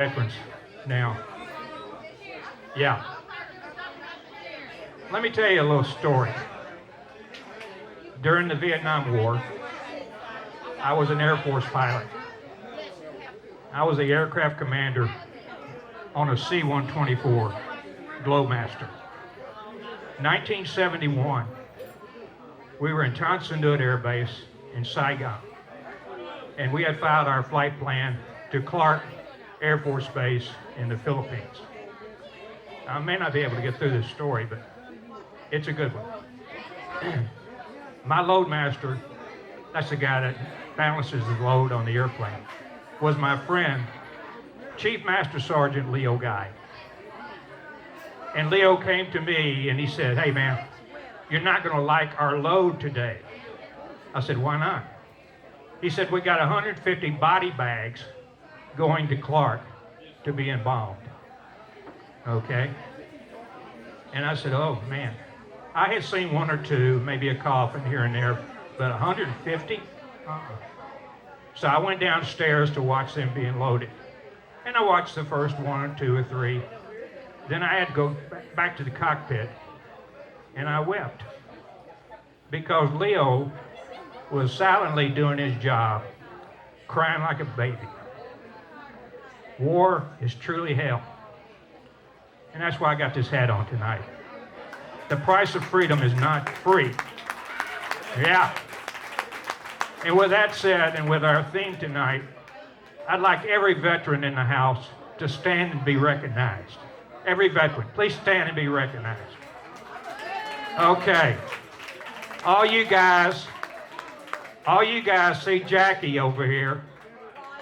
veterans now. Yeah. Let me tell you a little story. During the Vietnam War, I was an Air Force pilot. I was the aircraft commander on a C-124 Globemaster. 1971, we were in Tan Son Nhut Air Base in Saigon, and we had filed our flight plan to Clark Air Force Base in the Philippines. I may not be able to get through this story, but it's a good one. My loadmaster, that's the guy that balances the load on the airplane, was my friend, Chief Master Sergeant Leo Guy. And Leo came to me and he said, "Hey man, you're not gonna like our load today." I said, "Why not?" He said, "We got 150 body bags going to Clark to be embalmed." Okay? And I said, "Oh man." I had seen one or two, maybe a coffin here and there, but 150? So I went downstairs to watch them being loaded. And I watched the first one or two or three. Then I had to go back to the cockpit, and I wept. Because Leo was silently doing his job, crying like a baby. War is truly hell. And that's why I got this hat on tonight. The price of freedom is not free. Yeah. And with that said, and with our theme tonight, I'd like every veteran in the house to stand and be recognized. Every veteran, please stand and be recognized. Okay. All you guys see Jackie over here.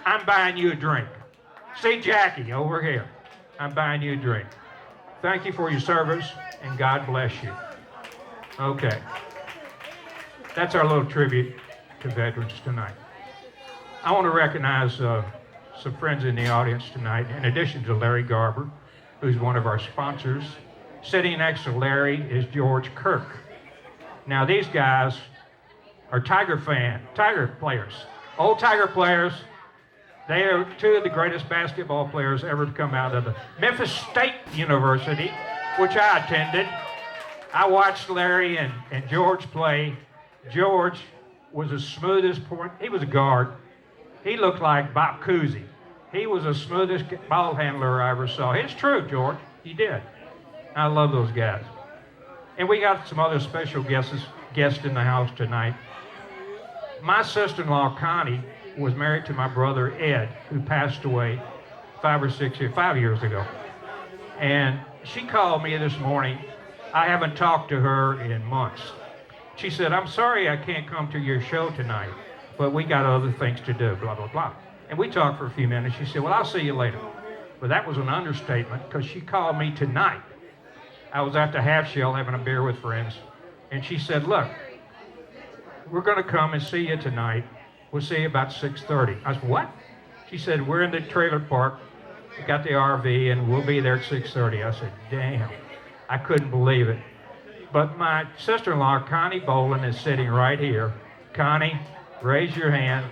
I'm buying you a drink. See Jackie over here. I'm buying you a drink. Thank you for your service, and God bless you. Okay. That's our little tribute to veterans tonight. I want to recognize some friends in the audience tonight, in addition to Larry Garber, who's one of our sponsors. Sitting next to Larry is George Kirk. Now these guys are Tiger players, old Tiger players. They are two of the greatest basketball players ever to come out of the Memphis State University, which I attended. I watched Larry and George play. George was the smoothest point. He was a guard. He looked like Bob Cousy. He was the smoothest ball handler I ever saw. It's true, George. He did. I love those guys. And we got some other special guests in the house tonight. My sister-in-law, Connie, was married to my brother, Ed, who passed away 5 years ago. And she called me this morning. I haven't talked to her in months. She said, "I'm sorry I can't come to your show tonight, but we got other things to do, blah, blah, blah." And we talked for a few minutes. She said, "Well, I'll see you later." But that was an understatement because she called me tonight. I was at the Half Shell having a beer with friends. And she said, "Look, we're going to come and see you tonight. We'll see you about 6:30. I said, "What?" She said, "We're in the trailer park. We got the RV, and we'll be there at 6:30. I said, "Damn." I couldn't believe it. But my sister-in-law, Connie Bowlin, is sitting right here. Connie, raise your hand.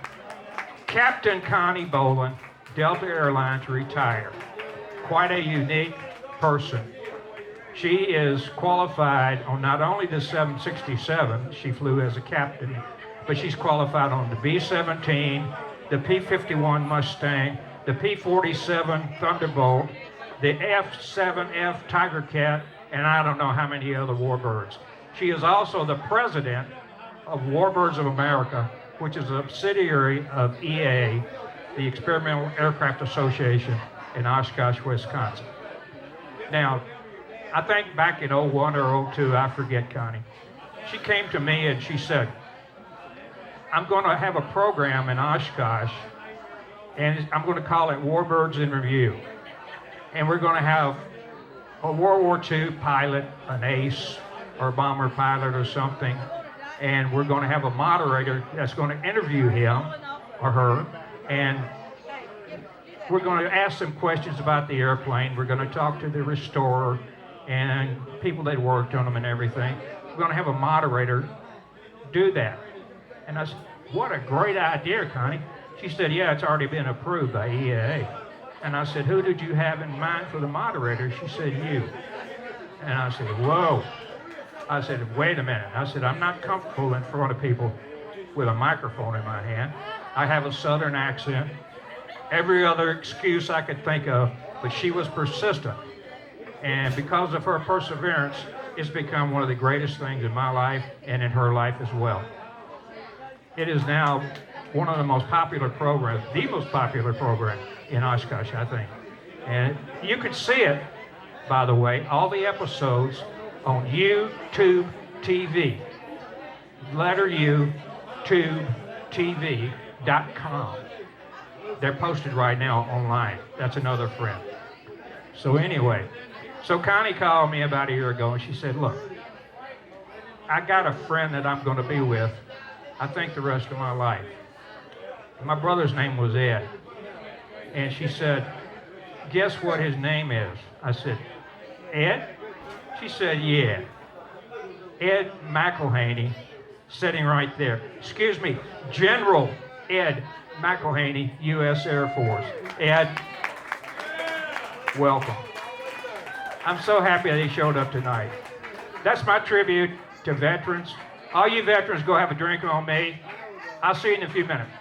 Captain Connie Bowlin, Delta Airlines, retired. Quite a unique person. She is qualified on not only the 767, she flew as a captain, but she's qualified on the B-17, the P-51 Mustang, the P-47 Thunderbolt, the F-7F Tiger Cat, and I don't know how many other warbirds. She is also the president of Warbirds of America, which is a subsidiary of EA, the Experimental Aircraft Association in Oshkosh, Wisconsin. Now, I think back in '01 or '02, I forget, Connie, she came to me and she said, "I'm going to have a program in Oshkosh, and I'm going to call it Warbirds in Review. And we're going to have a World War II pilot, an ace, or a bomber pilot or something, and we're going to have a moderator that's going to interview him or her, and we're going to ask them questions about the airplane. We're going to talk to the restorer and people that worked on them and everything. We're going to have a moderator do that." And I said, "What a great idea, Connie." She said, "Yeah, it's already been approved by EAA." And I said, who did you have in mind for the moderator? She said, you. And I said, whoa. I said, wait a minute. I said, I'm not comfortable in front of people with a microphone in my hand. I have a southern accent. Every other excuse I could think of, but she was persistent. And because of her perseverance, it's become one of the greatest things in my life and in her life as well. It is now one of the most popular programs, the most popular program in Oshkosh, I think. And you can see it, by the way, all the episodes on YouTube TV. Letter U, tubetv.com. They're posted right now online. That's another friend. So anyway, so Connie called me about a year ago and she said, look, I got a friend that I'm going to be with, I think the rest of my life. My brother's name was Ed. And she said, guess what his name is? I said, Ed? She said, yeah. Ed McElhaney, sitting right there. Excuse me, General Ed McElhaney, U.S. Air Force. Ed, welcome. I'm so happy that he showed up tonight. That's my tribute to veterans. All you veterans, go have a drink on me. I'll see you in a few minutes.